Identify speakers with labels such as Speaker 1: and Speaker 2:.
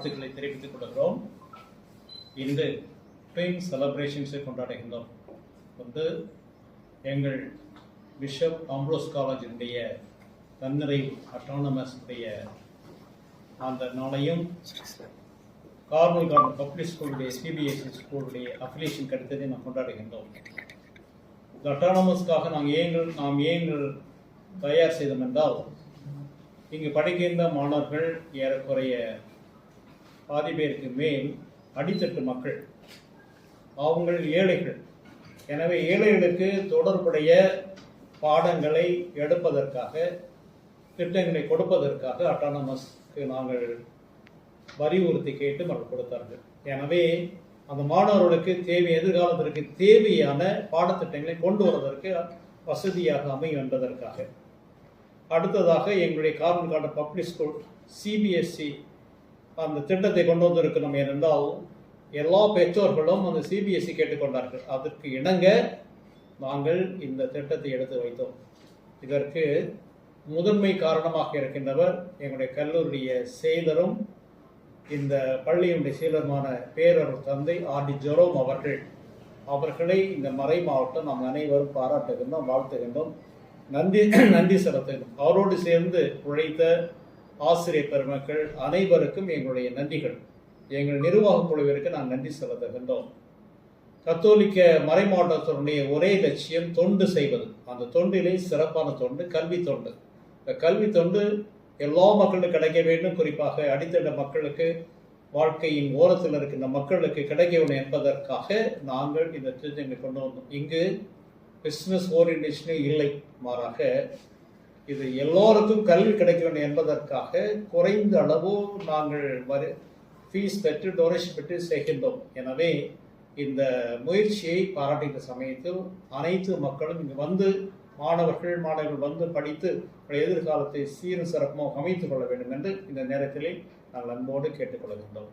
Speaker 1: வாழ்த்துக்களை தெரிவித்துக் கொள்கிறோம். இன்று ட்வின் செலிப்ரேஷன்ஸை கொண்டாடுகின்றோம். எங்கள் பிஷப் ஆம்ப்ரோஸ் காலேஜினுடைய தன்னிறைவு அட்டானமஸ் உடைய அந்த நாளையும் கார்மல் கார்டன் பப்ளிக் ஸ்கூலுடைய சிபிஎஸ்இ ஸ்கூலுடைய அஃபிலியேஷன் கிடைத்ததை நாம் கொண்டாடுகின்றோம். இந்த அட்டானமஸ்க்காக நாம் ஏன் தயார் செய்தோம் என்றால், இங்கு படிக்கின்ற மாணவர்கள் ஏறக்குறைய பாதி பேருக்கு மேல் அடித்தட்டு மக்கள், அவங்க ஏழைகள். எனவே ஏழைகளுக்கு தொடர்புடைய பாடங்களை எடுப்பதற்காக, திட்டங்களை கொடுப்பதற்காக அட்டானமஸ்க்கு நாங்கள் வலியுறுத்தி கேட்டு மக்கள் கொடுத்தார்கள். எனவே அந்த மாணவர்களுக்கு எதிர்காலத்திற்கு தேவையான பாடத்திட்டங்களை கொண்டு வருவதற்கு வசதியாக அமையும் என்பதற்காக. அடுத்ததாக எங்களுடைய Carmel garden public school CBSE அந்த திட்டத்தை கொண்டு வந்திருக்கிறோம். ஏனென்றால் எல்லா பெற்றோர்களும் அந்த சிபிஎஸ்இ கேட்டுக்கொண்டார்கள். அதற்கு இணங்க நாங்கள் இந்த திட்டத்தை எடுத்து வைத்தோம். இதற்கு முதன்மை காரணமாக இருக்கின்றவர் எங்களுடைய கல்லூரிய செயலரும் இந்த பள்ளியினுடைய செயலருமான பேரர் தந்தை ஆர்டி ஜெரோம் அவர்களை இந்த மறை மாவட்டம் நாம் அனைவரும் பாராட்டுகின்றோம், வாழ்த்துகின்றோம், நன்றி செலுத்துகின்றோம். அவரோடு சேர்ந்து உழைத்த ஆசிரியர் பெருமக்கள் அனைவருக்கும் எங்களுடைய நன்றிகள். எங்கள் நிர்வாக குழுவிற்கு நான் நன்றி செலுத்துகின்றோம். கத்தோலிக்க மறை மாவட்டத்தினுடைய ஒரே லட்சியம் தொண்டு செய்வது. அந்த தொண்டிலே சிறப்பான தொண்டு கல்வி தொண்டு. இந்த கல்வி தொண்டு எல்லா மக்களுக்கும் கிடைக்க வேண்டும். குறிப்பாக அடித்தட்ட மக்களுக்கு, வாழ்க்கையின் ஓரத்தில் இருக்கின்ற மக்களுக்கு கிடைக்க வேண்டும் என்பதற்காக நாங்கள் இந்த திட்டங்களை கொண்டு வந்தோம். இங்கு பிஸ்னஸ் ஓரியன்டேஷனே இல்லை, மாறாக இது எல்லோருக்கும் கல்வி கிடைக்க வேண்டும் என்பதற்காக குறைந்த அளவு நாங்கள் ஃபீஸ் பெற்று டொனேஷன் பெற்று செய்கின்றோம். எனவே இந்த முயற்சியை பாராட்டுகின்ற சமயத்தில் அனைத்து மக்களும் இங்கு வந்து மாணவர்கள் வந்து படித்து எதிர்காலத்தை சீரும் சிறப்புமாக அமைத்துக் கொள்ள வேண்டும் என்று இந்த நேரத்திலே நாங்கள் அன்போடு கேட்டுக்கொள்கின்றோம்.